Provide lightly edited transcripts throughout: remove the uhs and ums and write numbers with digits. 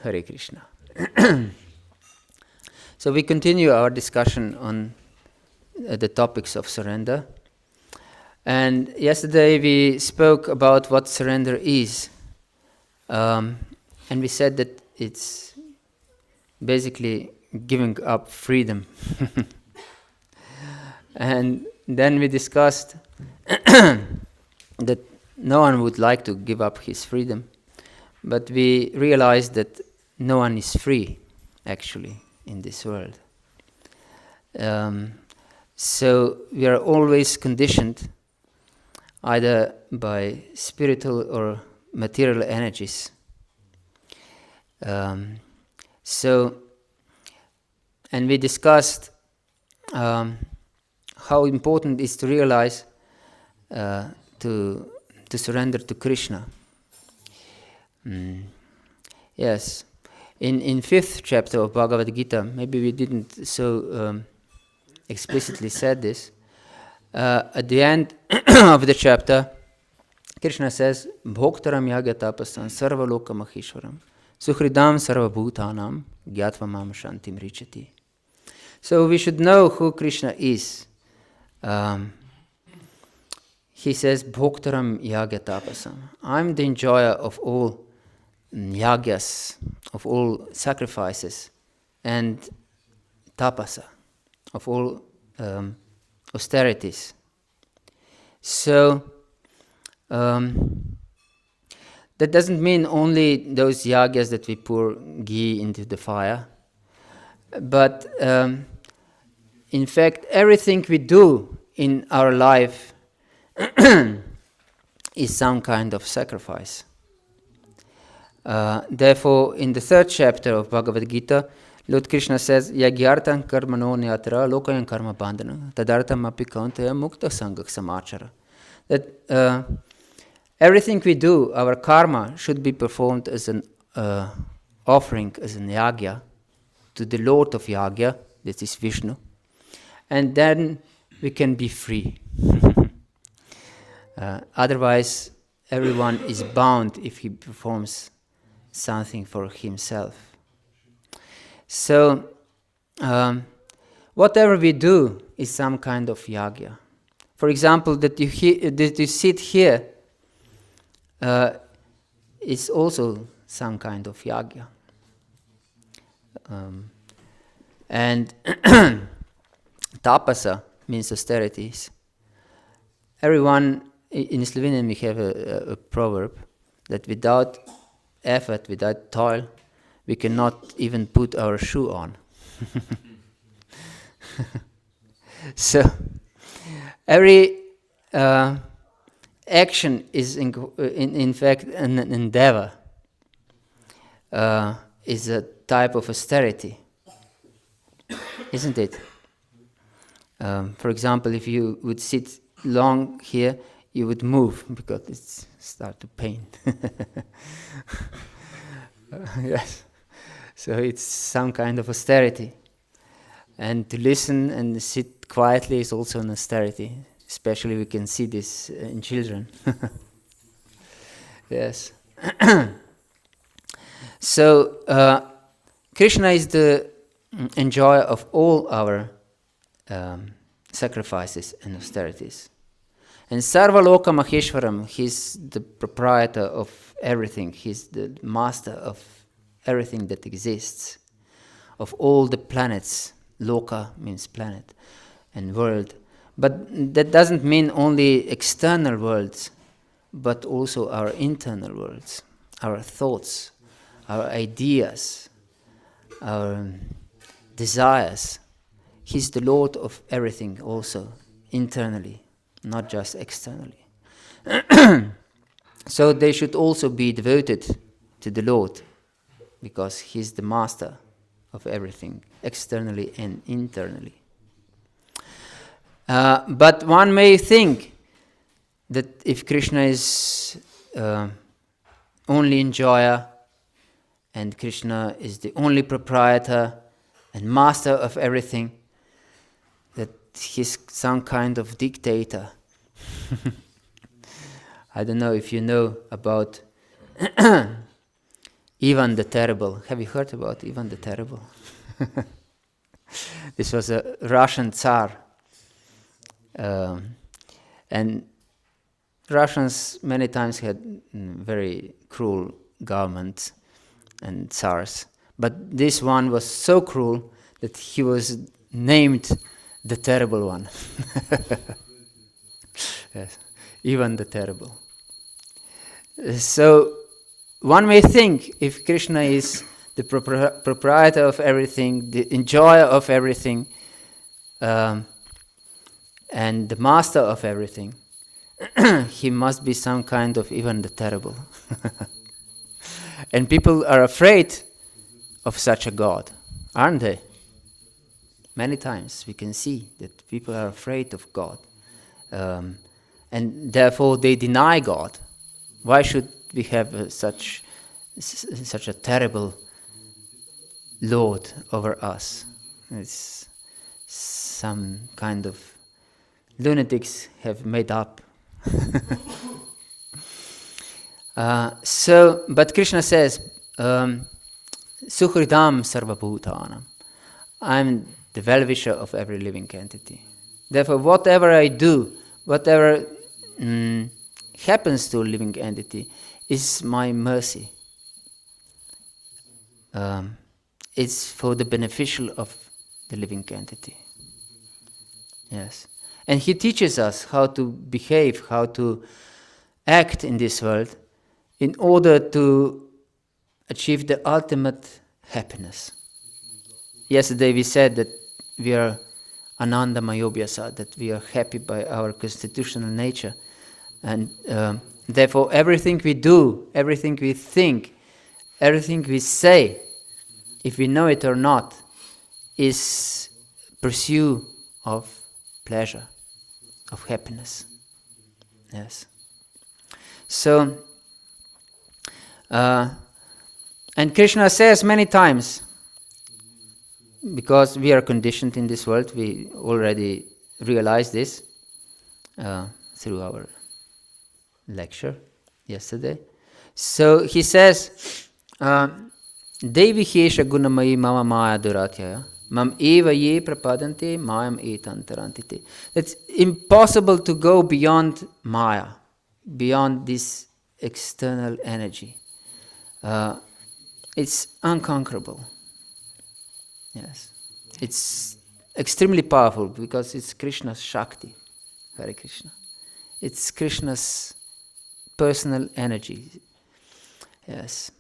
Hare Krishna. So we continue our discussion on the topics of surrender. And yesterday we spoke about what surrender is. And we said that it's basically giving up freedom. And then we discussed that no one would like to give up his freedom. But we realized that no one is free, actually, in this world. So we are always conditioned either by spiritual or material energies. And we discussed how important it is to realize to surrender to Krishna. Yes, in 5th chapter of Bhagavad-Gita, maybe we didn't so explicitly said this. At the end of the chapter, Krishna says, "Bhoktaram yagatapasan sarvaloka mahishwaram suhridam sarvabhutanam gyatva mam shantim richati." So we should know who Krishna is. He says, "Bhoktaram yagatapasam." I'm the enjoyer of all yagyas, of all sacrifices, and tapasa, of all austerities. So that doesn't mean only those yagyas that we pour ghee into the fire, but in fact everything we do in our life is some kind of sacrifice. Therefore, in the 3rd chapter of Bhagavad Gita, Lord Krishna says, "Yagyartan karmano nyatra lokayan karma bandhana tadartam api kauntaya mukta sangak samachara." That everything we do, our karma, should be performed as an offering, as an yagya, to the Lord of Yagya, that is Vishnu, and then we can be free. Otherwise, everyone is bound if he performs something for himself. So, whatever we do is some kind of yagya. For example, that you sit here is also some kind of yagya. And tapasa means austerities. Everyone, in Slovenian we have a proverb that without effort, without toil, we cannot even put our shoe on. So every action is in fact an endeavor, is a type of austerity, isn't it? For example, if you would sit long here, you would move because it starts to pain. Yes. So it's some kind of austerity. And to listen and sit quietly is also an austerity. Especially we can see this in children. Yes. So Krishna is the enjoyer of all our sacrifices and austerities. And Sarvaloka Maheshwaram, he's the proprietor of everything. He's the master of everything that exists, of all the planets. Loka means planet and world. But that doesn't mean only external worlds, but also our internal worlds, our thoughts, our ideas, our desires. He's the Lord of everything also, internally, not just externally. So they should also be devoted to the Lord, because He's the master of everything, externally and internally. But one may think that if Krishna is only enjoyer, and Krishna is the only proprietor and master of everything, that he's some kind of dictator. I don't know if you know about Ivan the Terrible. Have you heard about Ivan the Terrible? This was a Russian Tsar. And Russians many times had very cruel governments and Tsars. But this one was so cruel that he was named the Terrible One. Yes, Ivan the Terrible. So one may think if Krishna is the proprietor of everything, the enjoyer of everything, and the master of everything, he must be some kind of Ivan the Terrible. And people are afraid of such a God, aren't they? Many times we can see that people are afraid of God. And therefore they deny God. Why should we have such a terrible Lord over us? It's some kind of lunatics have made up. But Krishna says, Suhridam sarvabhutanam. I'm the well-wisher of every living entity. Therefore, whatever I do, whatever happens to a living entity, is my mercy. It's for the beneficial of the living entity. Yes. And he teaches us how to behave, how to act in this world in order to achieve the ultimate happiness. Yesterday we said that we are ananda mayobhyasa, that we are happy by our constitutional nature. And therefore everything we do, everything we think, everything we say, if we know it or not, is pursuit of pleasure, of happiness. Yes. So, and Krishna says many times, because we are conditioned in this world, we already realized this through our lecture yesterday. So he says, Devi hesha gunamayi mama maya duratyaya mam eva ye prapadante mayam etantarantite. It's impossible to go beyond maya, beyond this external energy. It's unconquerable. Yes. It's extremely powerful because it's Krishna's Shakti, Hare Krishna. It's Krishna's personal energy. Yes.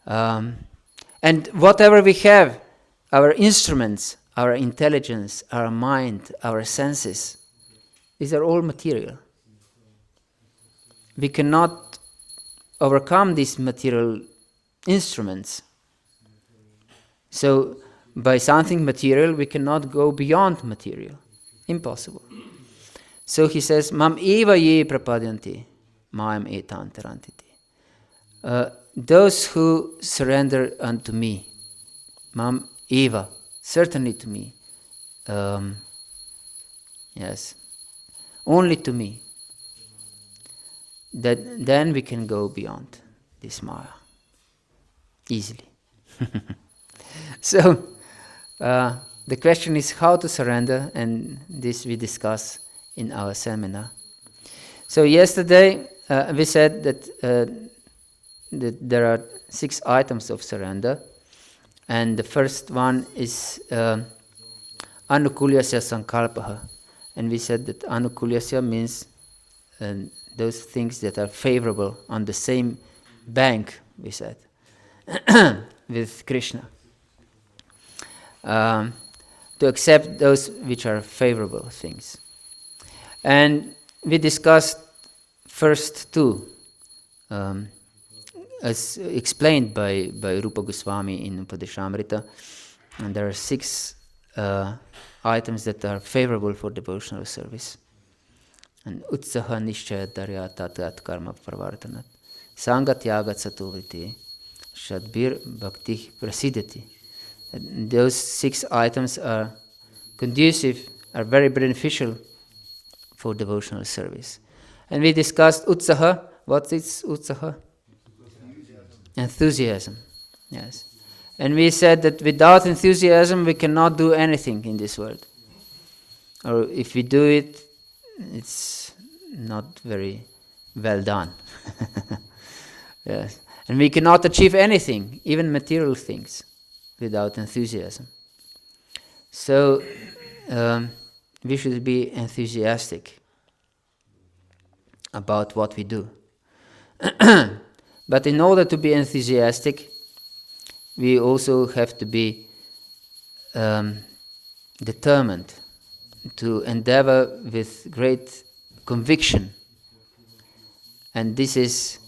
And whatever we have, our instruments, our intelligence, our mind, our senses, these are all material. We cannot overcome these material instruments. So, by something material, we cannot go beyond material. Impossible. So he says, Mam eva ye prapadyanti, mayam etantarantiti. Those who surrender unto me, Mam eva, certainly to me, yes, only to me, that then we can go beyond this Maya, easily. So, the question is how to surrender, and this we discuss in our seminar. So yesterday we said that there are 6 items of surrender, and the first one is anukulyasya-sankalpah, and we said that anukulyasya means those things that are favorable on the same bank, we said, with Krishna. To accept those which are favorable things. And we discussed first 2, as explained by Rupa Goswami in Upadeshamrita. And there are 6 items that are favorable for devotional service. And utsaha nishchaya darya tatat karma pravartanat sangat yagat satuvriti shadbir bhakti prasidati. Those 6 items are conducive, are very beneficial for devotional service. And we discussed utsaha. What is utsaha? Enthusiasm, yes. And we said that without enthusiasm we cannot do anything in this world. Or if we do it, it's not very well done. Yes. And we cannot achieve anything, even material things, without enthusiasm. So we should be enthusiastic about what we do. But in order to be enthusiastic, we also have to be determined to endeavor with great conviction. And this is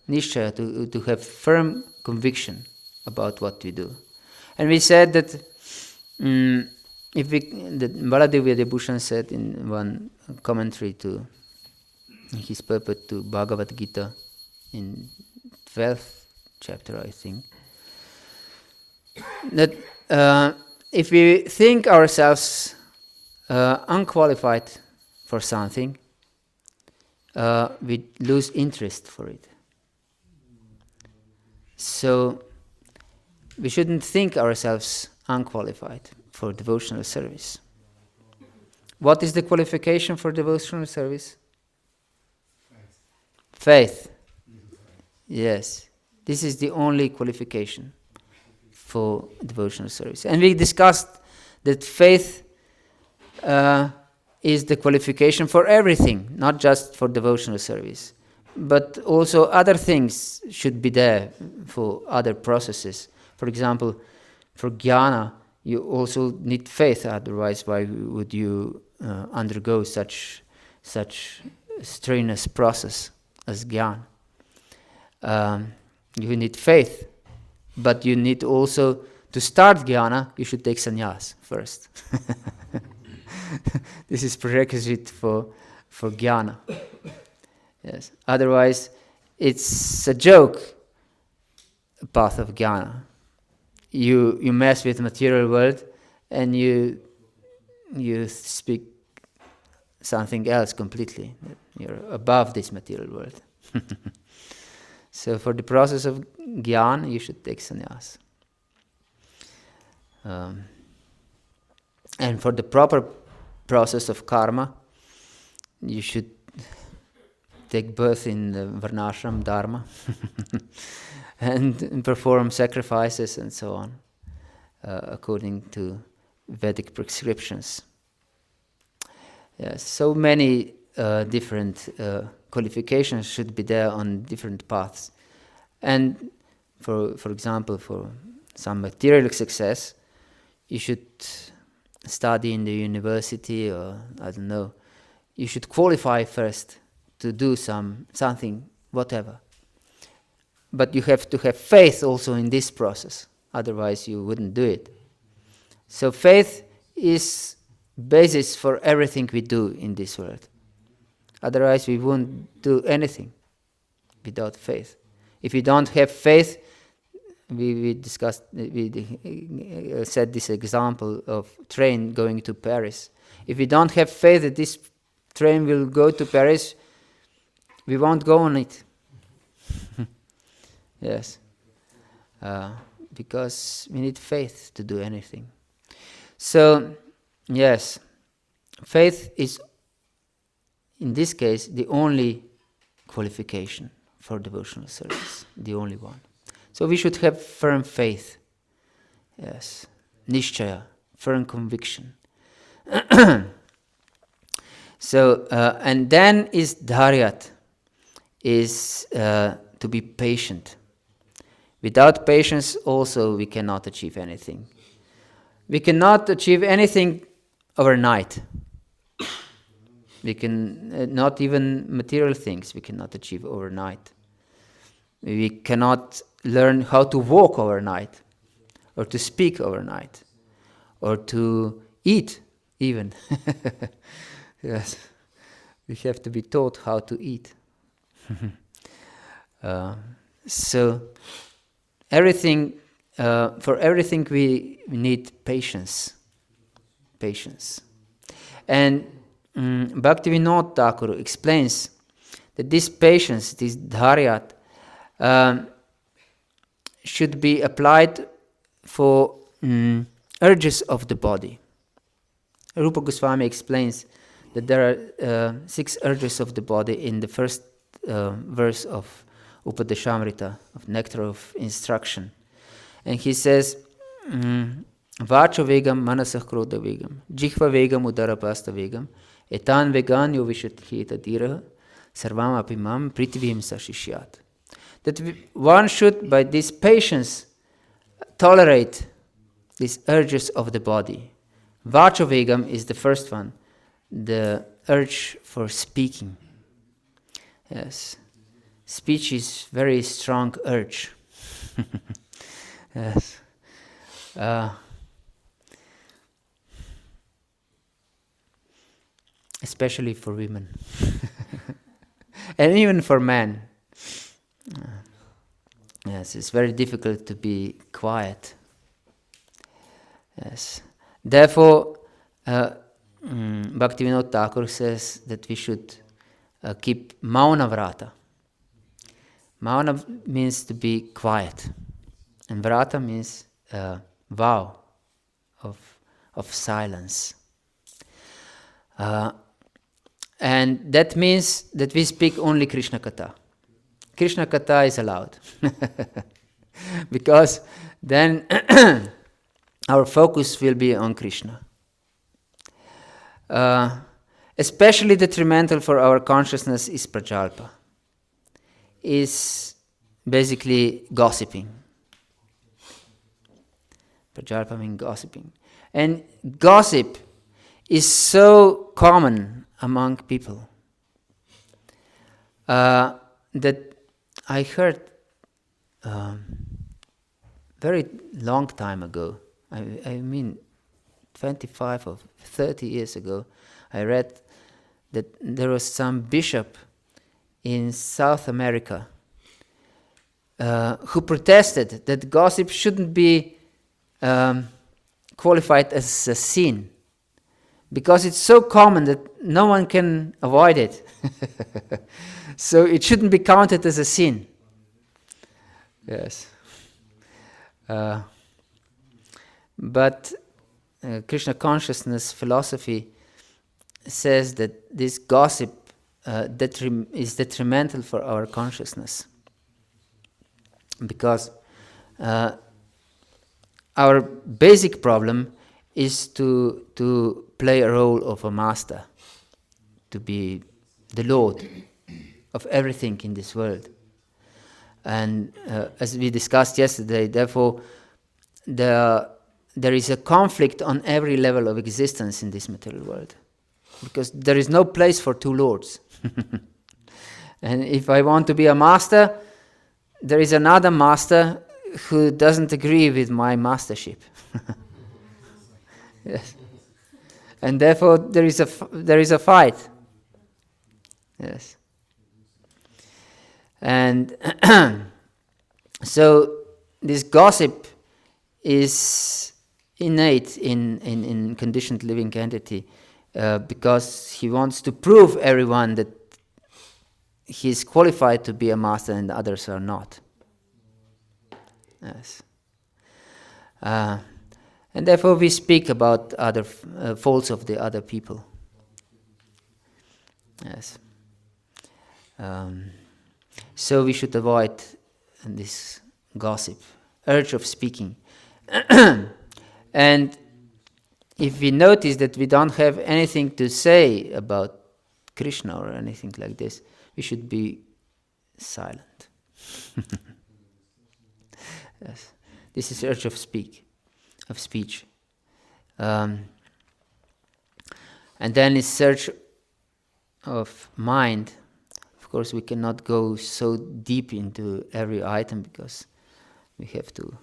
nishchaya, to have firm conviction about what we do. And we said that that Baladev Bhushan said in one commentary to his purport to Bhagavata-gita in 12th chapter, I think, that if we think ourselves unqualified for something, we lose interest for it. So we shouldn't think ourselves unqualified for devotional service. What is the qualification for devotional service? Faith. Yes. This is the only qualification for devotional service. And we discussed that faith is the qualification for everything, not just for devotional service. But also other things should be there for other processes. For example, for jnana, you also need faith, otherwise why would you undergo such strenuous process as jnana? You need faith, but you need also, to start jnana, you should take sannyas first. This is prerequisite for jnana. Yes. Otherwise, it's a joke, path of jnana. You mess with material world, and you speak something else completely. You're above this material world. So for the process of jnana, you should take sannyas. And for the proper process of karma, you should take birth in the varnashram dharma and perform sacrifices and so on, according to Vedic prescriptions. Yes, so many different qualifications should be there on different paths. And for example, for some material success, you should study in the university, or I don't know, you should qualify first to do something, whatever. But you have to have faith also in this process, otherwise you wouldn't do it. So faith is basis for everything we do in this world. Otherwise we won't do anything without faith. If you don't have faith, we said this example of train going to Paris. If we don't have faith that this train will go to Paris, we won't go on it. Yes. Because we need faith to do anything. So, yes, faith is, in this case, the only qualification for devotional service, the only one. So we should have firm faith. Yes. Nishchaya, firm conviction. So, and then is dharyat, is to be patient. Without patience also we cannot achieve anything. We cannot achieve anything overnight. We can, not even material things we cannot achieve overnight. We cannot learn how to walk overnight, or to speak overnight, or to eat even. Yes, we have to be taught how to eat. So everything, for everything we need patience. Patience. And Bhaktivinoda Thakur explains that this patience, this dharyat, should be applied for urges of the body. Rupa Goswami explains that there are 6 urges of the body in the first verse of Upadeshamrita, of Nectar of Instruction. And he says, Vacho vegam manasah krodha vegam, jihva vegam udarapasta vegam, etan veganyo vishathita diraha, sarvam apimam prithvim sashishyat. That one should, by this patience, tolerate these urges of the body. Vacho vegam is the first one, the urge for speaking. Yes, speech is very strong urge. Yes. Especially for women. And even for men. Yes, it's very difficult to be quiet. Yes. Therefore, Bhaktivinoda Thakur says that we should keep mauna vrata. Mauna means to be quiet. And vrata means vow of silence. And that means that we speak only Krishna Katha. Krishna Katha is allowed. Because then our focus will be on Krishna. Especially detrimental for our consciousness is prajalpa. Is basically gossiping. Prajalpa means gossiping. And gossip is so common among people that I heard very long time ago, I mean 25 or 30 years ago, I read that there was some bishop in South America who protested that gossip shouldn't be qualified as a sin because it's so common that no one can avoid it. So it shouldn't be counted as a sin. Yes. But Krishna consciousness philosophy says that this gossip is detrimental for our consciousness. Because our basic problem is to play a role of a master, to be the Lord of everything in this world. And as we discussed yesterday, therefore, there is a conflict on every level of existence in this material world. Because there is no place for two lords. And if I want to be a master, there is another master who doesn't agree with my mastership. Yes. And therefore there is a fight. Yes. And so this gossip is innate in conditioned living entity because he wants to prove everyone that he is qualified to be a master and the others are not. Yes. And therefore we speak about other faults of the other people. Yes. So we should avoid this gossip, urge of speaking. And if we notice that we don't have anything to say about Krishna or anything like this, we should be silent. Yes. This is urge of speech. And then is search of mind. Of course, we cannot go so deep into every item because we have to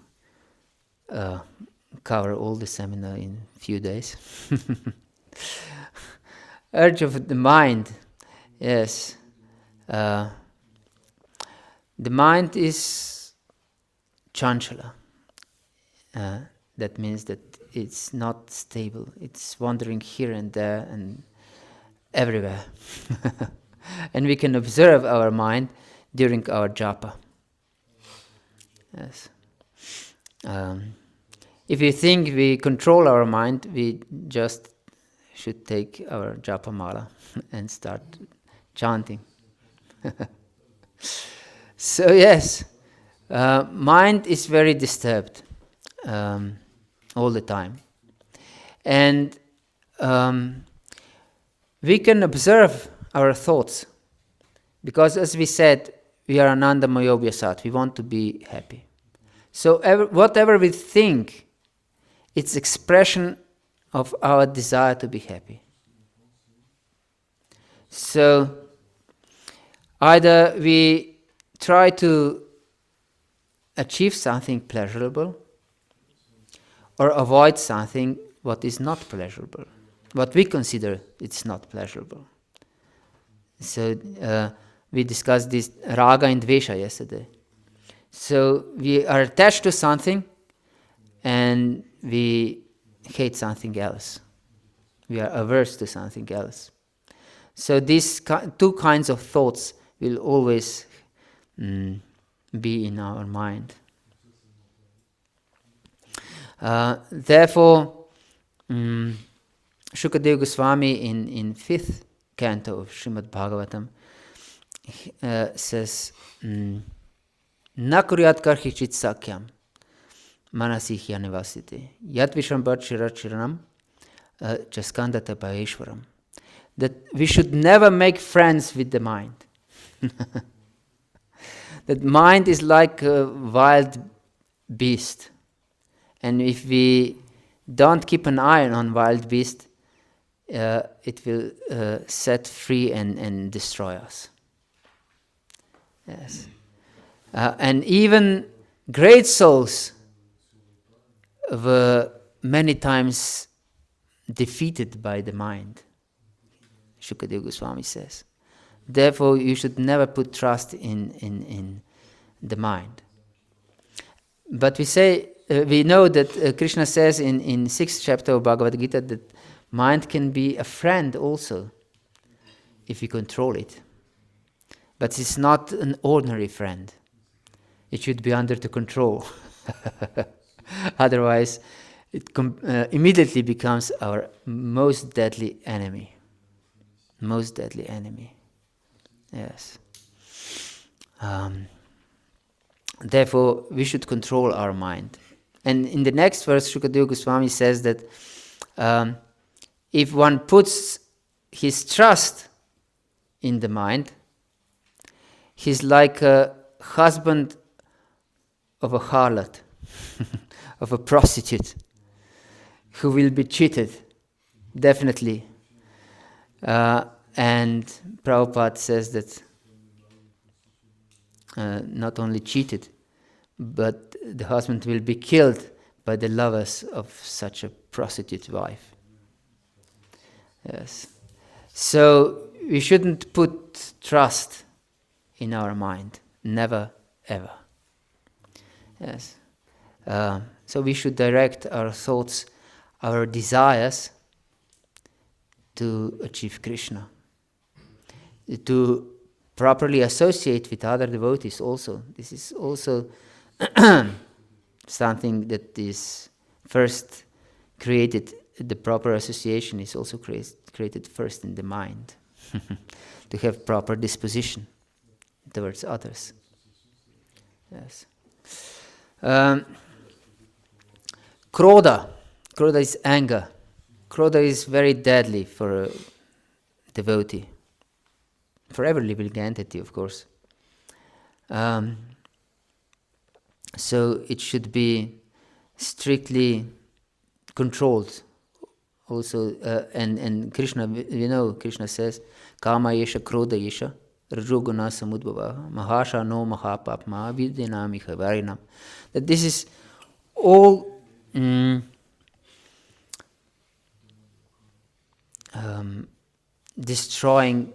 cover all the seminar in a few days. Urge of the mind, yes. The mind is chanchala. That means that it's not stable. It's wandering here and there and everywhere. And we can observe our mind during our japa. Yes. If we think we control our mind, we just should take our japa mala and start chanting. So yes, mind is very disturbed all the time. And we can observe our thoughts, because as we said, we are Ananda Mayobhyasat, we want to be happy. So whatever we think, it's expression of our desire to be happy. So either we try to achieve something pleasurable, or avoid something what is not pleasurable, what we consider it's not pleasurable. So we discussed this raga and dvesha yesterday. So we are attached to something and we hate something else. We are averse to something else. So these two kinds of thoughts will always be in our mind. Therefore, Shukadeva Goswami in 5th canto of Srimad Bhagavatam says, Na kuryat karhichit sakyam manasihya nivasite yat vishrambat shirachiranam chaskandata bhaveshwaram. That we should never make friends with the mind. That mind is like a wild beast. And if we don't keep an eye on wild beast, it will set free and destroy us. Yes. And even great souls were many times defeated by the mind, Shukadeva Goswami says. Therefore, you should never put trust in the mind. But we know that Krishna says in 6th chapter of Bhagavad Gita that mind can be a friend also, if you control it. But it's not an ordinary friend. It should be under the control. Otherwise, it immediately becomes our most deadly enemy. Most deadly enemy. Yes. Therefore, we should control our mind. And in the next verse, Shukadeva Goswami says that if one puts his trust in the mind, he's like a husband of a harlot, of a prostitute, who will be cheated, definitely. And Prabhupada says that not only cheated, but the husband will be killed by the lovers of such a prostitute wife. Yes. So we shouldn't put trust in our mind. Never, ever. Yes. So we should direct our thoughts, our desires to achieve Krishna. To properly associate with other devotees also. This is also something that is first created. The proper association is also created first in the mind. To have proper disposition towards others. Yes. Krodha. Krodha is anger. Krodha is very deadly for a devotee. For every living entity, of course. So it should be strictly controlled. Also, and Krishna, Krishna says, Kama yesha krodha yesha rajoguna samudbhava mahasha no mahapapma vidyanamiha varinam. That this is all destroying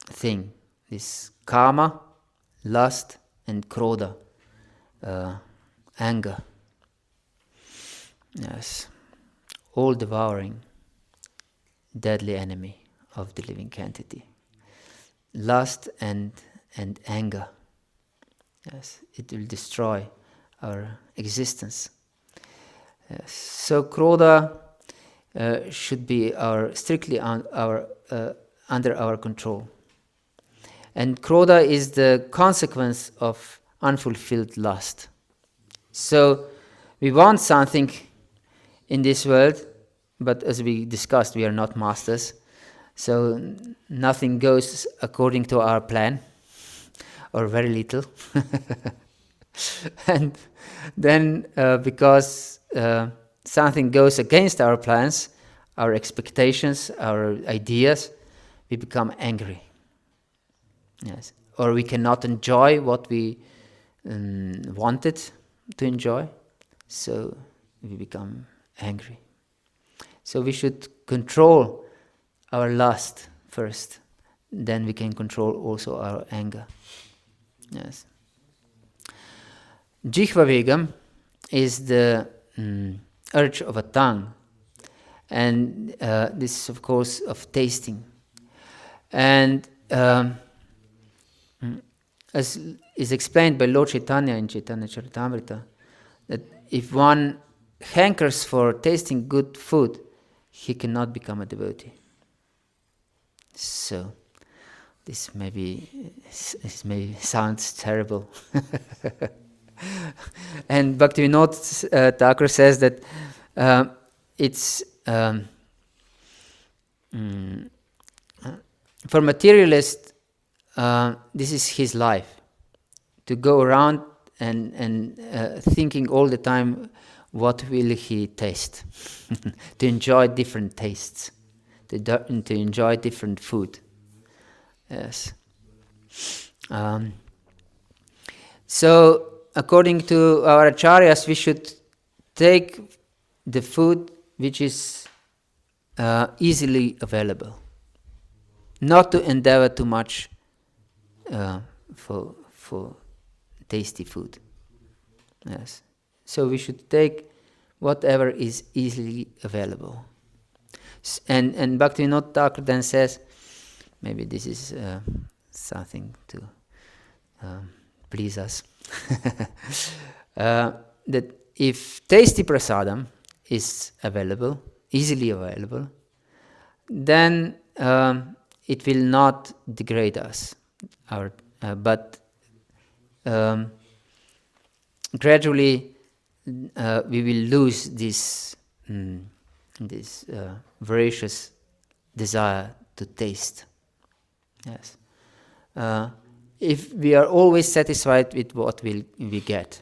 thing. This karma, lust, and krodha, anger. Yes, all devouring. deadly enemy of the living entity. Lust and anger. Yes, it will destroy our existence. Yes. So krodha should be strictly under our control. And krodha is the consequence of unfulfilled lust. So we want something in this world, but as we discussed, we are not masters. So nothing goes according to our plan, or very little. And then because something goes against our plans, our expectations, our ideas, we become angry. Yes. Or we cannot enjoy what we wanted to enjoy, so we become angry. So we should control our lust first, then we can control also our anger. Yes. Jihva vegam is the urge of a tongue, and this is of course of tasting. And as is explained by Lord Chaitanya in Chaitanya Charitamrita, that if one hankers for tasting good food, he cannot become a devotee. So, this maybe sounds terrible. And Bhaktivinoda Thakur says that it's for materialist, this is his life, to go around and thinking all the time, what will he taste? To enjoy different tastes, to enjoy different food. Yes. So, according to our acharyas, we should take the food which is easily available, not to endeavor too much for tasty food. Yes. So we should take whatever is easily available. And Bhaktivinoda Thakur then says, maybe this is something to please us, that if tasty prasadam is available, easily available, then it will not degrade us. But gradually we will lose this voracious desire to taste. Yes. If we are always satisfied with what we get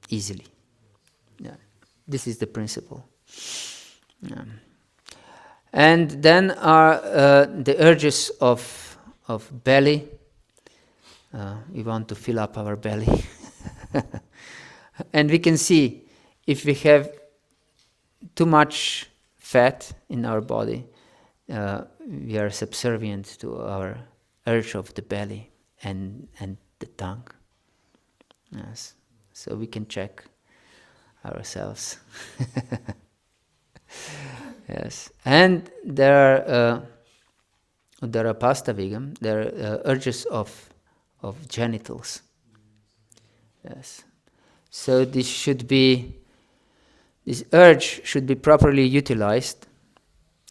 easily. Yeah. This is the principle. Yeah. And then are the urges of belly. We want to fill up our belly. And we can see if we have too much fat in our body, we are subservient to our urge of the belly and the tongue. Yes. So we can check ourselves. Yes. And there are pasta vegam, there are urges of genitals. Yes. So this urge should be properly utilized,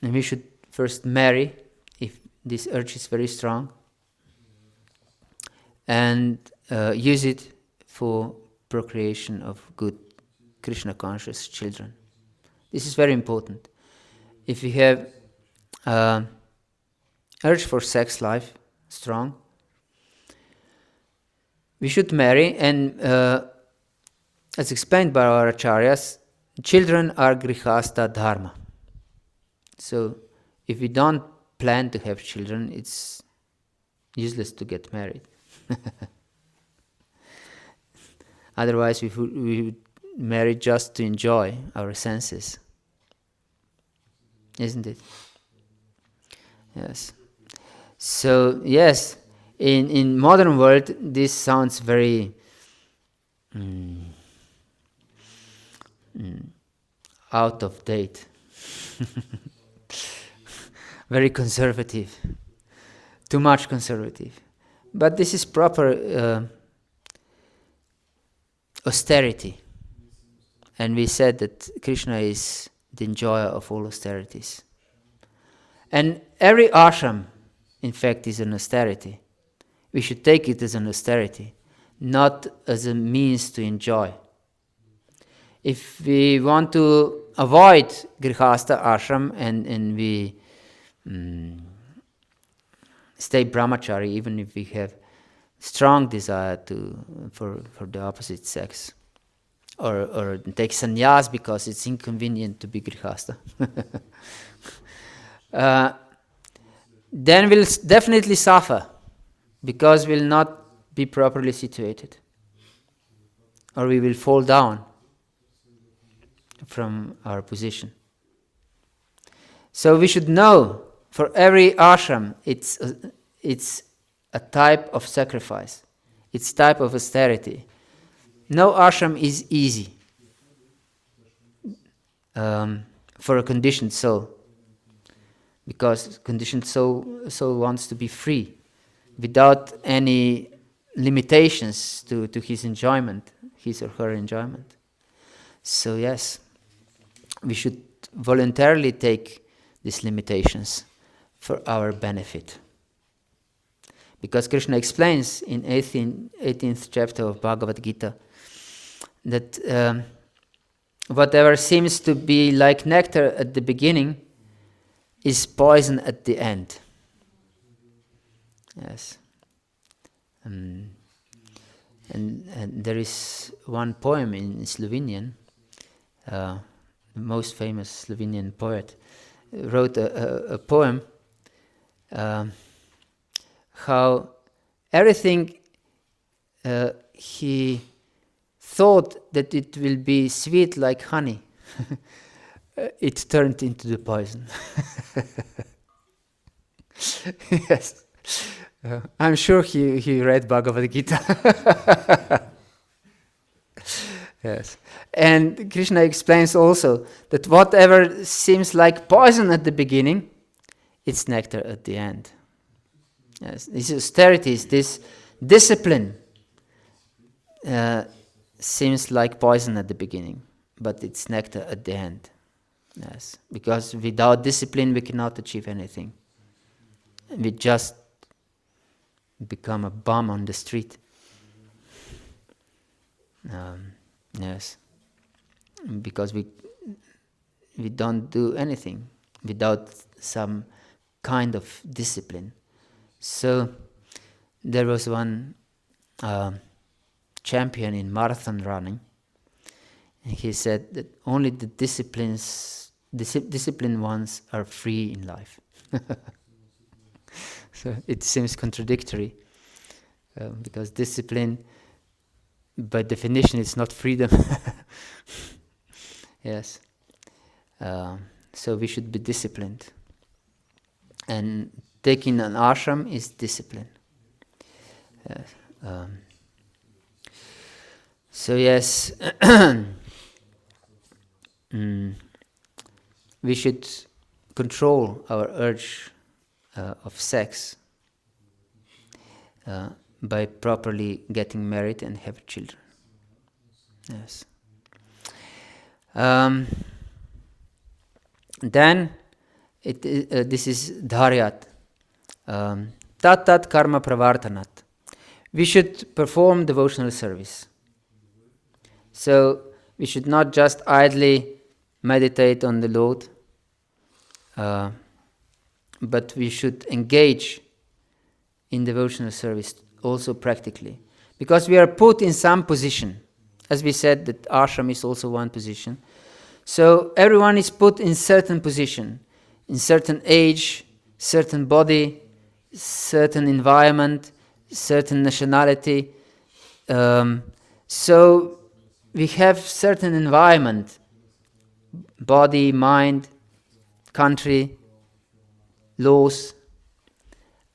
and we should first marry if this urge is very strong, and use it for procreation of good Krishna conscious children. This is very important. If we have urge for sex life strong, we should marry, and as explained by our acharyas, children are Grihastha-dharma. So, if we don't plan to have children, it's useless to get married. Otherwise, we would marry just to enjoy our senses. Isn't it? Yes. So, yes, in modern world, this sounds very out of date. very conservative, too much conservative. But this is proper austerity. And we said that Krishna is the enjoyer of all austerities. And every ashram, in fact, is an austerity. We should take it as an austerity, not as a means to enjoy. If we want to avoid grihastha ashram and we stay brahmachari, even if we have strong desire for the opposite sex, or take sannyas because it's inconvenient to be grihastha, then we'll definitely suffer because we'll not be properly situated, or we will fall down from our position. So we should know for every ashram it's a type of sacrifice, it's type of austerity. No ashram is easy for a conditioned soul, because conditioned soul wants to be free without any limitations to his enjoyment, his or her enjoyment. So yes, we should voluntarily take these limitations for our benefit. Because Krishna explains in 18th chapter of Bhagavad-gita that whatever seems to be like nectar at the beginning is poison at the end. Yes. And there is one poem in Slovenian, the most famous Slovenian poet wrote a poem how everything he thought that it will be sweet like honey, it turned into the poison. Yes. I'm sure he read Bhagavad-gita. Yes. And Krishna explains also that whatever seems like poison at the beginning, it's nectar at the end. Yes. This austerity, this discipline seems like poison at the beginning, but it's nectar at the end. Yes. Because without discipline we cannot achieve anything. We just become a bum on the street. Yes. Because we don't do anything without some kind of discipline. So there was one champion in marathon running, and he said that only the disciplined ones are free in life. So it seems contradictory, because discipline, by definition, is not freedom. Yes. So we should be disciplined. And taking an ashram is discipline. Yes. So yes, we should control our urge of sex by properly getting married and have children. Yes. Then this is dharyat, tat karma pravartanat. We should perform devotional service. So we should not just idly meditate on the Lord, but we should engage in devotional service also practically. Because we are put in some position. As we said, that ashram is also one position. So everyone is put in certain position, in certain age, certain body, certain environment, certain nationality. So we have certain environment, body, mind, country, laws,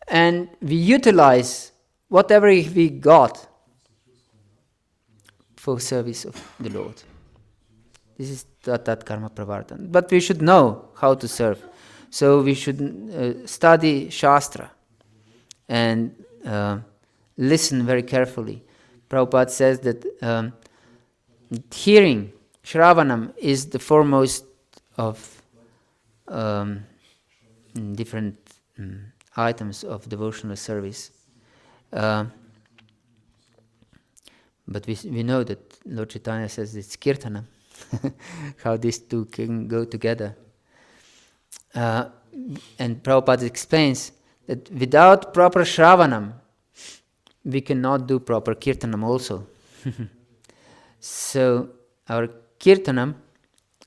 and we utilize whatever we got for service of the Lord. This is tat karma pravartan. But we should know how to serve. So we should study Shastra and listen very carefully. Prabhupada says that hearing, Shravanam, is the foremost of different items of devotional service. But we know that Lord Chaitanya says it's Kirtana, how these two can go together. And Prabhupada explains that without proper Shravanam, we cannot do proper Kirtanam also. So our Kirtanam,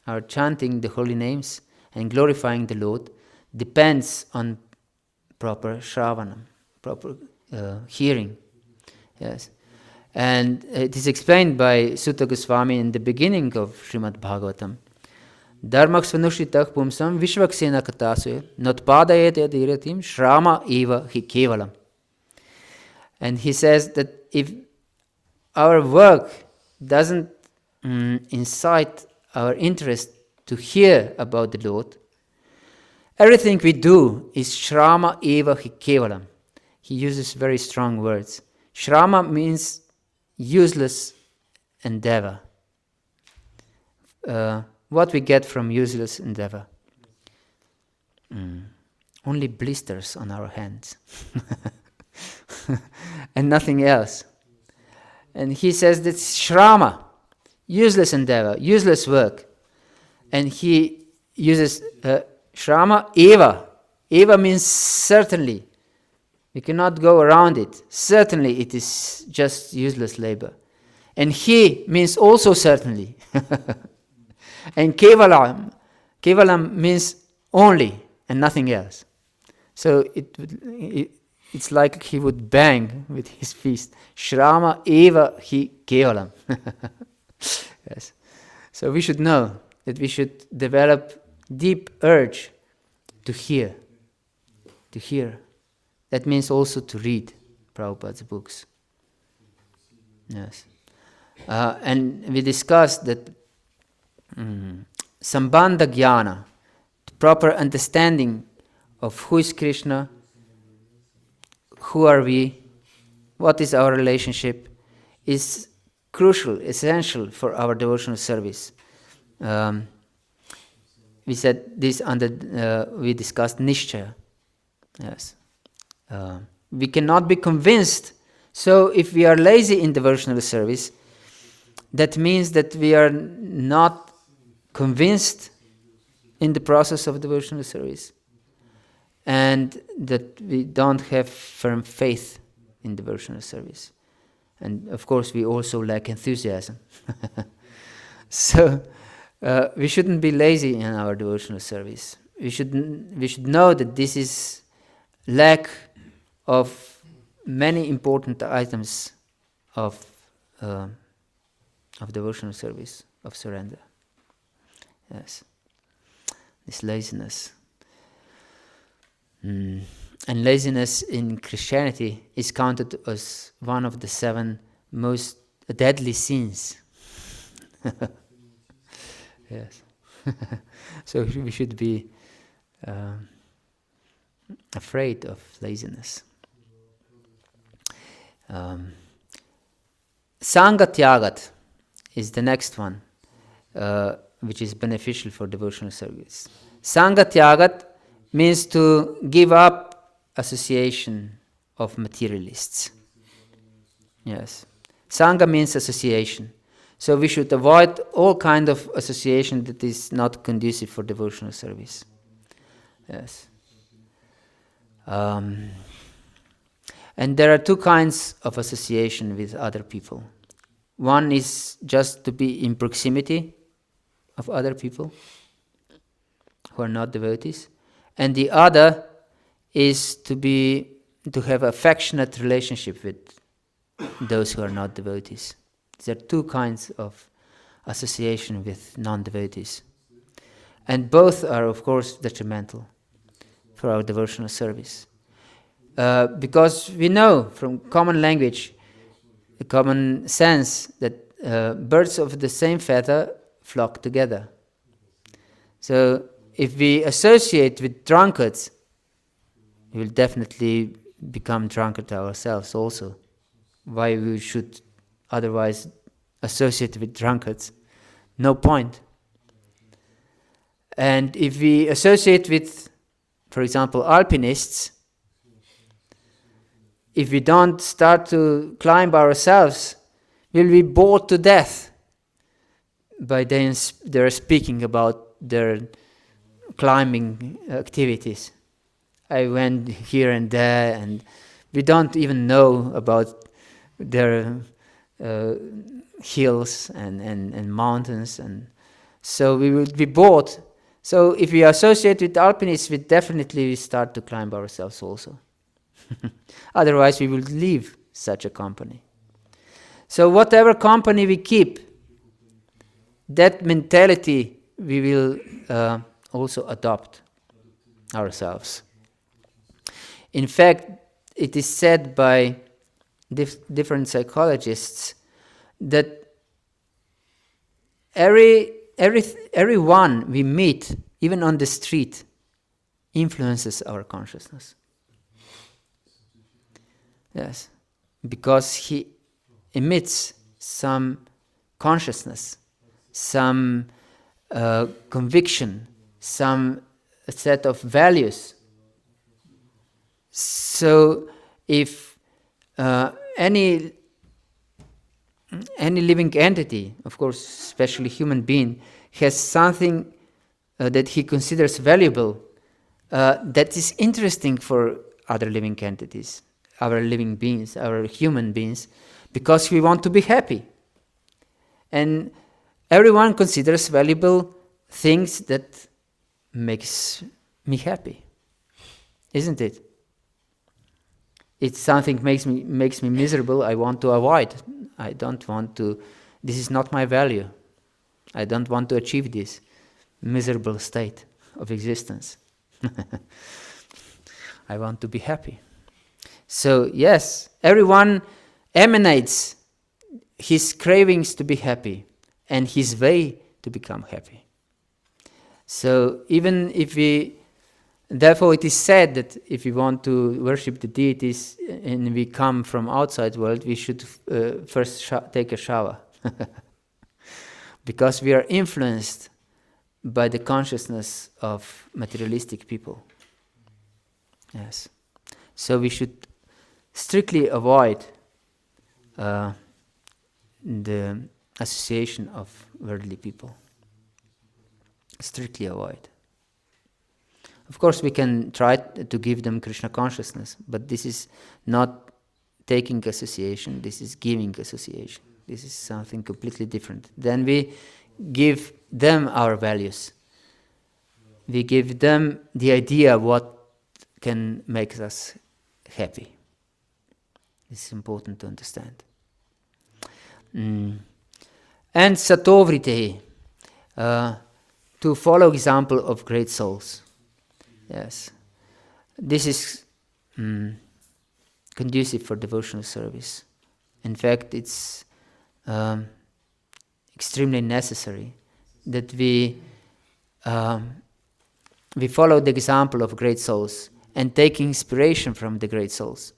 our chanting the holy names and glorifying the Lord, depends on proper Shravanam, proper hearing. Yes. And it is explained by Sutta Goswami in the beginning of Srimad Bhagavatam. Dharmak svanushritah pumsam vishvaksena katasya notpadayet yadiratim shrama eva hi kevalam. And he says that if our work doesn't incite our interest to hear about the Lord, everything we do is shrama eva hi kevalam. He uses very strong words. Shrama means useless endeavor. What we get from useless endeavor? Only blisters on our hands. And nothing else. And he says that's shrama, useless endeavor, useless work. And he uses shrama eva. Eva means certainly. We cannot go around it. Certainly it is just useless labor. And he means also certainly. And kevalam means only and nothing else. So it's like he would bang with his fist. Shrama eva hi kevalam. Yes. So we should know that we should develop deep urge to hear. To hear. That means also to read Prabhupada's books. Yes. And we discussed that Sambandha Jnana, the proper understanding of who is Krishna, who are we, what is our relationship, is crucial, essential for our devotional service. We said this we discussed Nishchaya. Yes. We cannot be convinced. So if we are lazy in devotional service, that means that we are not convinced in the process of devotional service, and that we don't have firm faith in devotional service. And of course we also lack enthusiasm. So we shouldn't be lazy in our devotional service. We should know that this is lack of many important items of devotional service, of surrender. Yes. This laziness. And laziness in Christianity is counted as one of the 7 most deadly sins. Yes. So we should be afraid of laziness. Sangha Tyagat is the next one, which is beneficial for devotional service. Sangha Tyagat means to give up association of materialists. Yes. Sangha means association. So we should avoid all kind of association that is not conducive for devotional service. Yes. And there are 2 kinds of association with other people. One is just to be in proximity of other people who are not devotees, and the other is to have affectionate relationship with those who are not devotees. There are 2 kinds of association with non-devotees, and both are of course detrimental for our devotional service. Because we know from common language, the common sense, that birds of the same feather flock together. So if we associate with drunkards, we will definitely become drunkard ourselves also. Why we should otherwise associate with drunkards? No point. And if we associate with, for example, alpinists, if we don't start to climb ourselves, we'll be bored to death by they're speaking about their climbing activities. I went here and there, and we don't even know about their hills and mountains, and so we will be bored. So if we associate with alpinists, we definitely start to climb ourselves also. Otherwise we will leave such a company. So whatever company we keep, that mentality we will also adopt ourselves. In fact, it is said by different psychologists that everyone we meet, even on the street, influences our consciousness. Yes, because he emits some consciousness, some conviction, some set of values. So if any living entity, of course, especially human being, has something that he considers valuable, that is interesting for other living entities, our living beings, our human beings, because we want to be happy. And everyone considers valuable things that makes me happy, isn't it? It's something makes me miserable, I want to avoid. I don't want to, this is not my value. I don't want to achieve this miserable state of existence. I want to be happy. So yes, everyone emanates his cravings to be happy and his way to become happy. So even if therefore it is said that if we want to worship the deities and we come from outside world, we should first take a shower. Because we are influenced by the consciousness of materialistic people. Yes. So we should strictly avoid the association of worldly people. Strictly avoid. Of course, we can try to give them Krishna consciousness, but this is not taking association, this is giving association. This is something completely different. Then we give them our values. We give them the idea of what can make us happy. This is important to understand. And satovritte, to follow example of great souls. Yes, this is conducive for devotional service. In fact, it's extremely necessary that we follow the example of great souls and take inspiration from the great souls.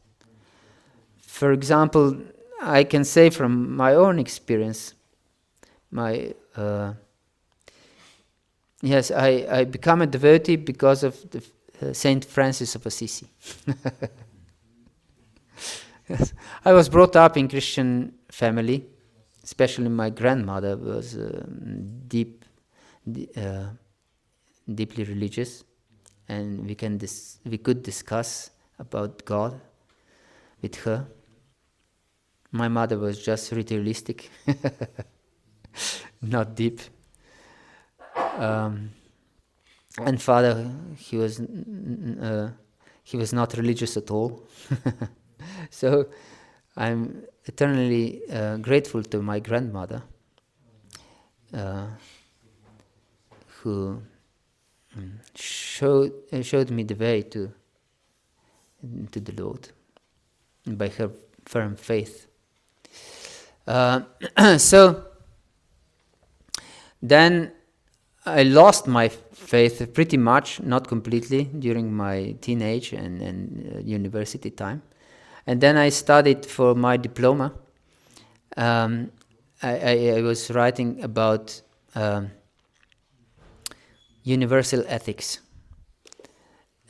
For example, I can say from my own experience, I become a devotee because of Saint Francis of Assisi. Yes. I was brought up in Christian family, especially my grandmother was deeply religious, and we could discuss about God with her. My mother was just ritualistic, not deep. And father, he was not religious at all. So I'm eternally grateful to my grandmother, who showed me the way to the Lord by her firm faith. So then I lost my faith pretty much, not completely, during my teenage and university time. And then I studied for my diploma. I was writing about universal ethics.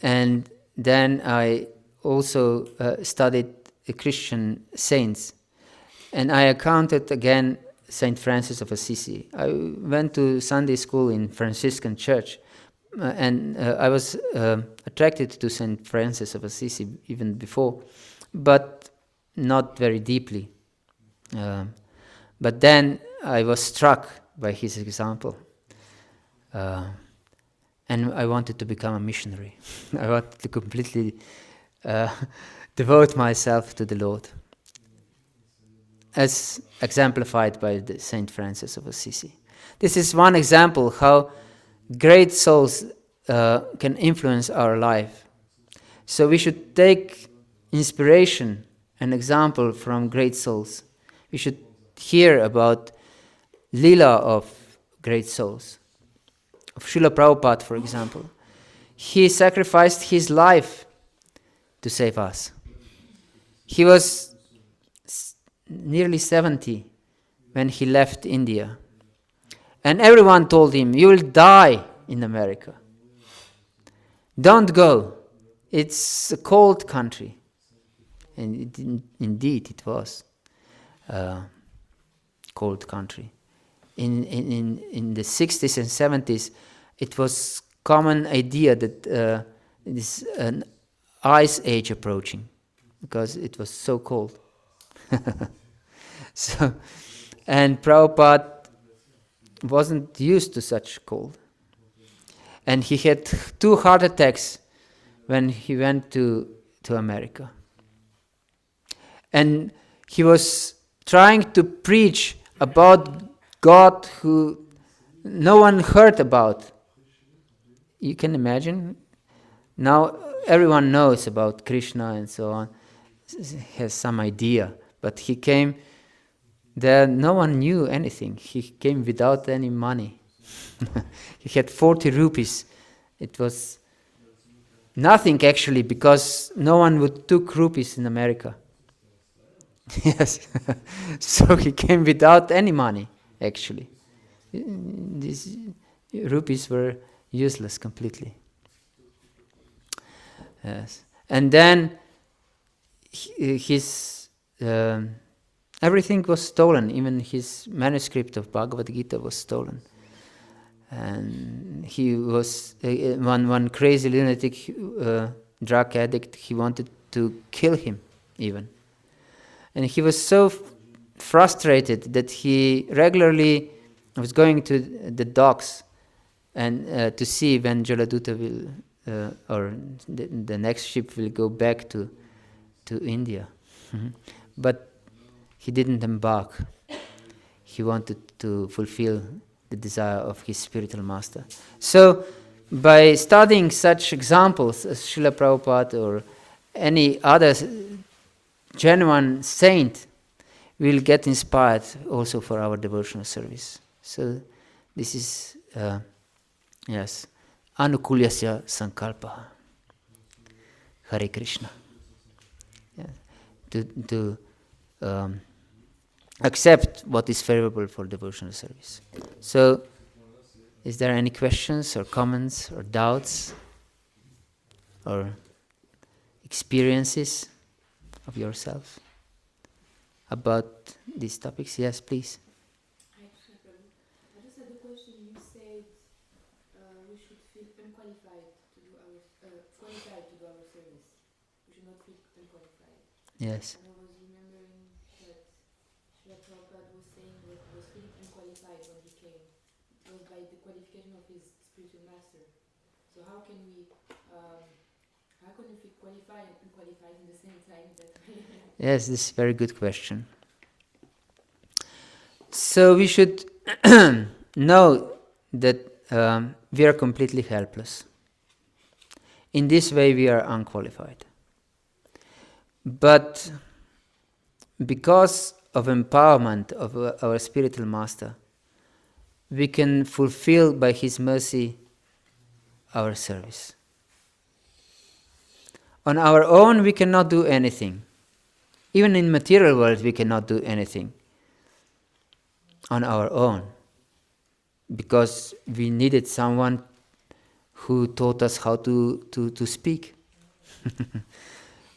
And then I also studied Christian saints. And I encountered again Saint Francis of Assisi. I went to Sunday school in Franciscan church, and I was attracted to Saint Francis of Assisi even before, but not very deeply. But then I was struck by his example, and I wanted to become a missionary. I wanted to completely devote myself to the Lord, as exemplified by the Saint Francis of Assisi. This is one example how great souls can influence our life. So we should take inspiration and example from great souls. We should hear about Lila of great souls. Of Srila Prabhupada, for example. He sacrificed his life to save us. He was nearly 70 when he left India. And everyone told him, "You will die in America. Don't go. It's a cold country." And indeed it was a cold country. In the 60s and 70s, it was common idea that this an ice age approaching, because it was so cold. And Prabhupada wasn't used to such cold. And he had 2 heart attacks when he went to America. And he was trying to preach about God who no one heard about. You can imagine? Now everyone knows about Krishna and so on, has some idea. But he came there, no one knew anything. He came without any money. He had 40 rupees. It was nothing actually, because no one would took rupees in America. Yes. So he came without any money, actually. These rupees were useless completely. Yes. And then his everything was stolen. Even his manuscript of Bhagavad Gita was stolen. And he was one crazy lunatic drug addict. He wanted to kill him even. And he was so frustrated that he regularly was going to the docks and to see when Jaladuta will, or the next ship will go back to India. But he didn't embark. He wanted to fulfill the desire of his spiritual master. So, by studying such examples as Srila Prabhupada or any other genuine saint, we will get inspired also for our devotional service. So, this is, anukulyasya-sankalpah. Hare Krishna. Yeah. To accept what is favorable for devotional service. So, is there any questions or comments or doubts or experiences of yourself about these topics? Yes, please. I just had a question. You said we should feel unqualified to do our qualified to do our service. We should not feel unqualified. Yes. And I was remembering that Srila Prabhupada was saying that he was feeling unqualified when he came. It was by the qualification of his spiritual master. So how can we feel qualified and unqualified in the same time? Yes, this is a very good question. So we should know that we are completely helpless. In this way we are unqualified. But because of empowerment of our spiritual master, we can fulfill by His mercy our service. On our own, we cannot do anything. Even in material world, we cannot do anything on our own, because we needed someone who taught us how to speak,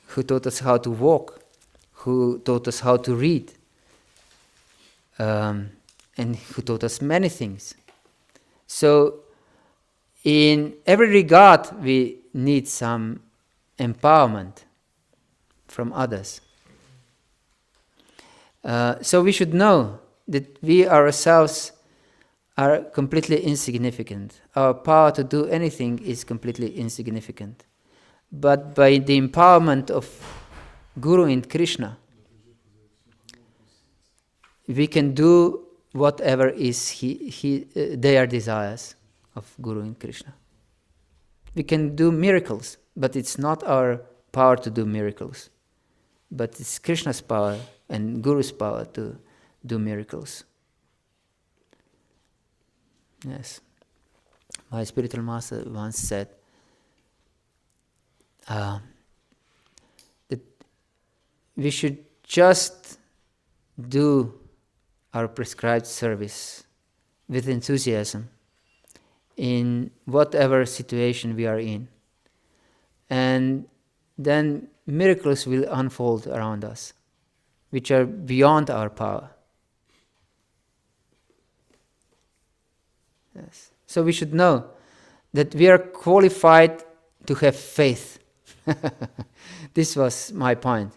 who taught us how to walk, who taught us how to read, and who taught us many things. So, in every regard, we need some empowerment from others. So we should know that we ourselves are completely insignificant. Our power to do anything is completely insignificant. But by the empowerment of Guru and Krishna, we can do whatever is their desires of Guru and Krishna. We can do miracles, but it's not our power to do miracles, but it's Krishna's power and Guru's power to do miracles. Yes. My spiritual master once said that we should just do our prescribed service with enthusiasm in whatever situation we are in. And then miracles will unfold around us, which are beyond our power. Yes. So we should know that we are qualified to have faith. This was my point.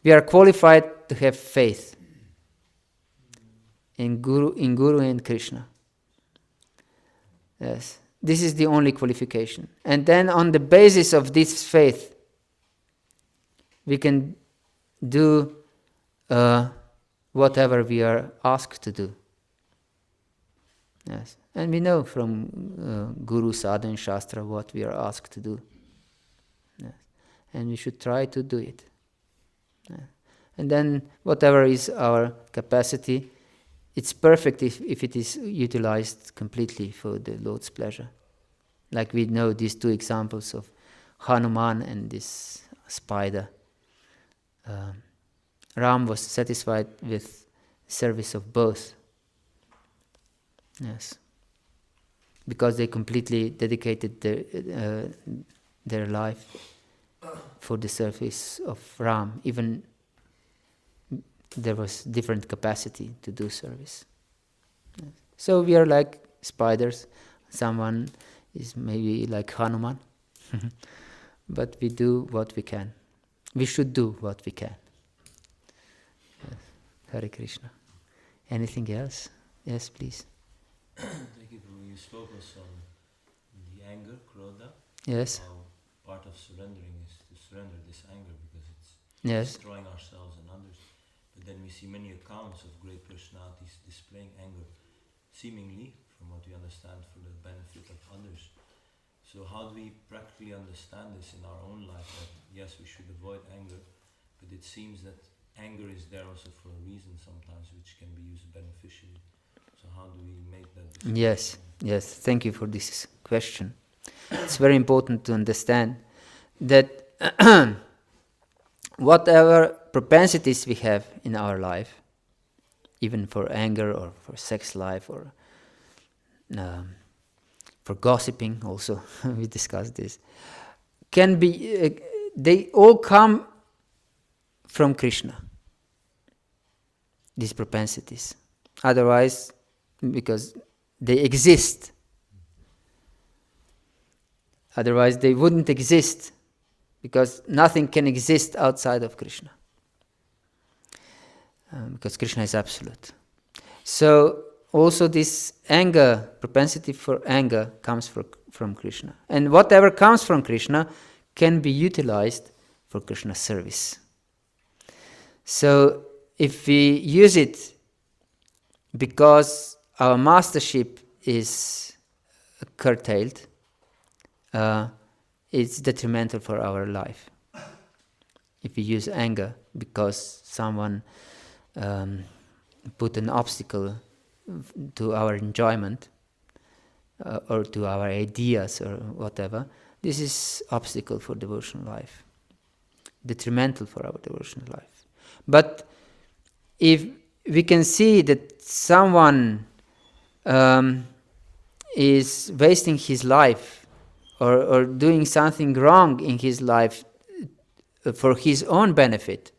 We are qualified to have faith in Guru and Krishna. Yes. This is the only qualification. And then on the basis of this faith, we can do whatever we are asked to do. Yes. And we know from Guru, Sadhu and Shastra what we are asked to do. Yes. And we should try to do it. Yes. And then whatever is our capacity, it's perfect if it is utilized completely for the Lord's pleasure. Like we know these two examples of Hanuman and this spider. Ram was satisfied with service of both. Yes. Because they completely dedicated their life for the service of Ram. Even there was different capacity to do service. Yes. So we are like spiders. Someone is maybe like Hanuman. But we do what we can. We should do what we can. Yes. Hare Krishna. Anything else? Yes, please. Thank you. You spoke also on the anger, krodha. Yes. How part of surrendering is to surrender this anger because it's Yes. destroying ourselves and others. But then we see many accounts of great personalities displaying anger, seemingly, from what we understand, for the benefit of others. So how do we practically understand this in our own life? That yes, we should avoid anger, but it seems that anger is there also for a reason sometimes, which can be used beneficially. So how do we make that distinction? Yes. Thank you for this question. It's very important to understand that whatever propensities we have in our life, even for anger or for sex life or for gossiping also, we discussed this, can be, they all come from Krishna, these propensities. Otherwise, because they exist. Otherwise, they wouldn't exist, because nothing can exist outside of Krishna. Because Krishna is absolute. So, also this anger, propensity for anger, comes from Krishna. And whatever comes from Krishna can be utilized for Krishna's service. So, if we use it because our mastership is curtailed, it's detrimental for our life. If we use anger because someone put an obstacle to our enjoyment or to our ideas or whatever, this is obstacle for devotional life, detrimental for our devotional life. But if we can see that someone is wasting his life or doing something wrong in his life for his own benefit,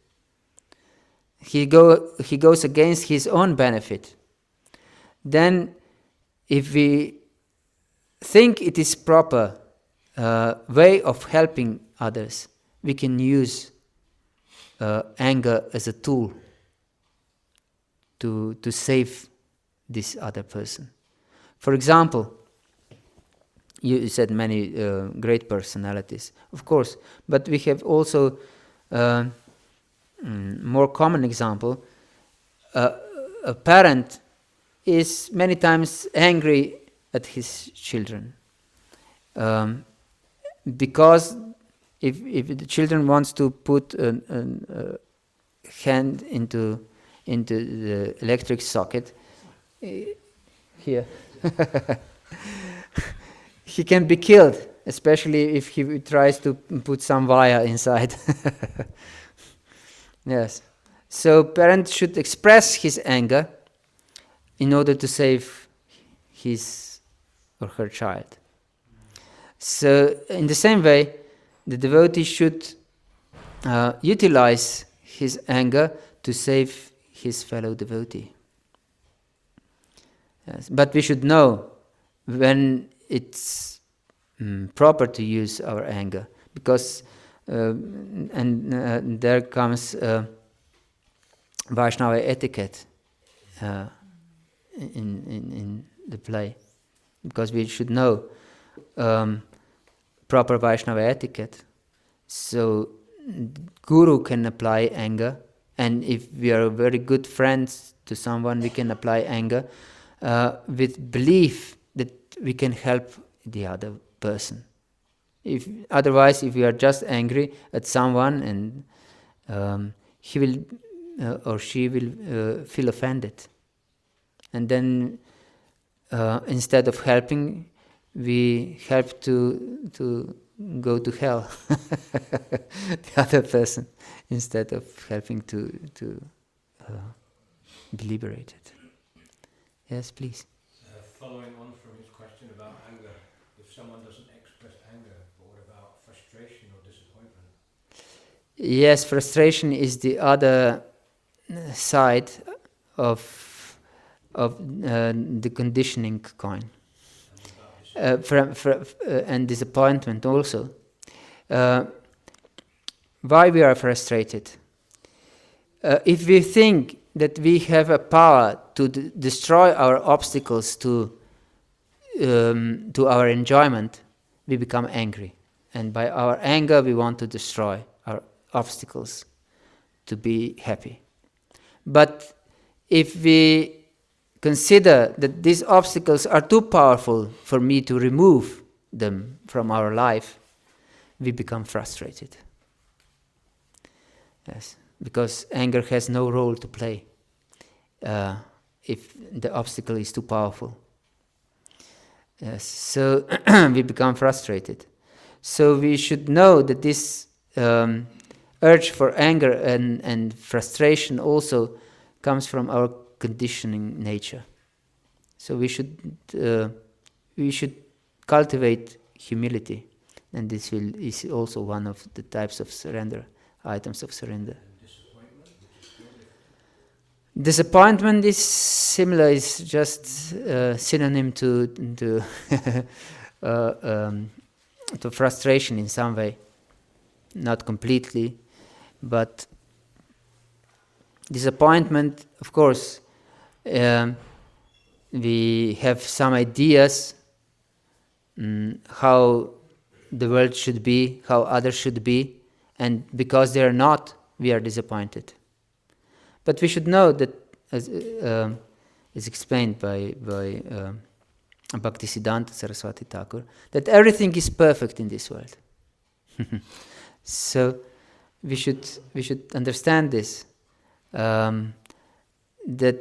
he goes against his own benefit, then if we think it is proper way of helping others, we can use anger as a tool to save this other person. For example, you said many great personalities, of course, but we have also more common example. A parent is many times angry at his children because if the children wants to put a hand into the electric socket here, he can be killed, especially if he tries to put some wire inside. Yes. So parent should express his anger in order to save his or her child. So in the same way, the devotee should utilize his anger to save his fellow devotee. Yes. But we should know when it's proper to use our anger, because there comes Vaishnava etiquette in the play, because we should know proper Vaishnava etiquette. So Guru can apply anger, and if we are very good friends to someone, we can apply anger with belief that we can help the other person. If we are just angry at someone, and he will or she will feel offended, and then instead of helping, we help to go to hell the other person, instead of helping to be liberated. Yes, please. Following on from his question about anger, if someone doesn't express anger, but what about frustration or disappointment? Yes, frustration is the other side of the conditioning coin. And disappointment also. Why we are frustrated? If we think that we have a power to destroy our obstacles to our enjoyment, we become angry. And by our anger, we want to destroy our obstacles to be happy. But if we consider that these obstacles are too powerful for me to remove them from our life, we become frustrated. Yes, because anger has no role to play if the obstacle is too powerful. Yes, so we become frustrated. So we should know that this urge for anger and frustration also comes from our conditioning nature. So we should cultivate humility, and this is also one of the types of surrender, items of surrender. Disappointment is similar; it's just synonym to frustration in some way, not completely, but disappointment, of course. We have some ideas how the world should be, how others should be, and because they are not, we are disappointed. But we should know that, as is explained by Bhaktisiddhanta Saraswati Thakur, that everything is perfect in this world. So we should understand this, that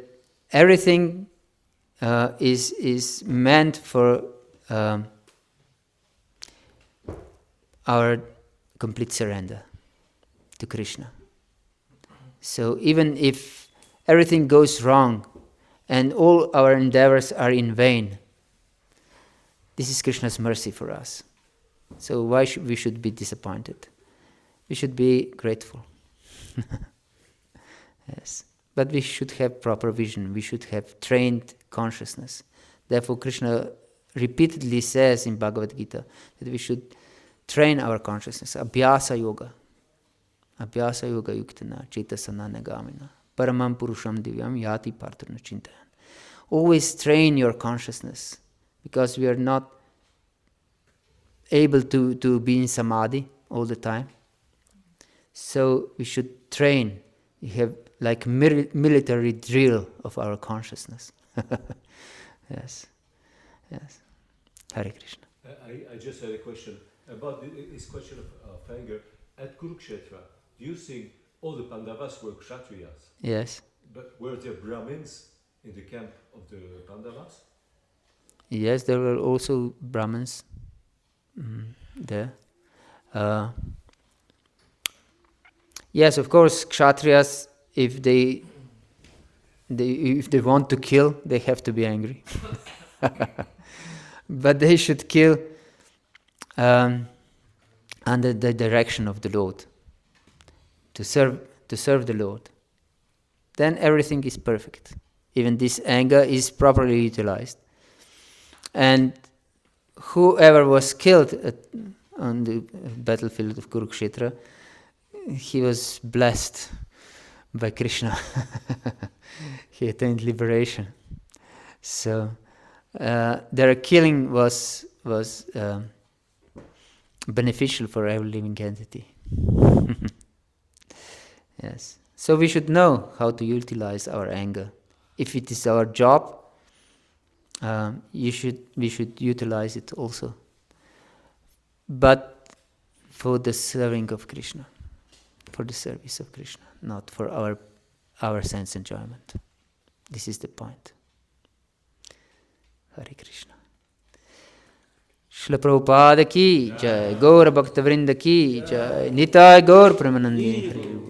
everything is meant for our complete surrender to Krishna. So even if everything goes wrong and all our endeavors are in vain, this is Krishna's mercy for us. So why should we be disappointed? We should be grateful. Yes. But we should have proper vision. We should have trained consciousness. Therefore, Krishna repeatedly says in Bhagavad-gita that we should train our consciousness. Abhyasa yoga. Abhyasa yoga yuktana chetasana nagamina. Paramam purusham divyam yati partarna chintayan. Always train your consciousness, because we are not able to be in samadhi all the time. So we should train. We have like military drill of our consciousness. Yes. Yes. Hare Krishna. I just had a question about this question of anger. At Kurukshetra, do you think all the Pandavas were Kshatriyas? Yes. But were there Brahmins in the camp of the Pandavas? Yes, there were also Brahmins there. Yes, of course, Kshatriyas, if they want to kill, they have to be angry. But they should kill under the direction of the Lord, to serve the Lord. Then everything is perfect. Even this anger is properly utilized. And whoever was killed on the battlefield of Kurukshetra, he was blessed by Krishna. He attained liberation. So their killing was beneficial for every living entity. Yes. So we should know how to utilize our anger. If it is our job, we should utilize it also. But for the serving of Krishna, for the service of Krishna, not for our sense enjoyment. This is the point. Hare Krishna. Shila Prabhupada ki jai, Gaura Bhakta Vrinda ki jai, Nitai Gaur Premanandi.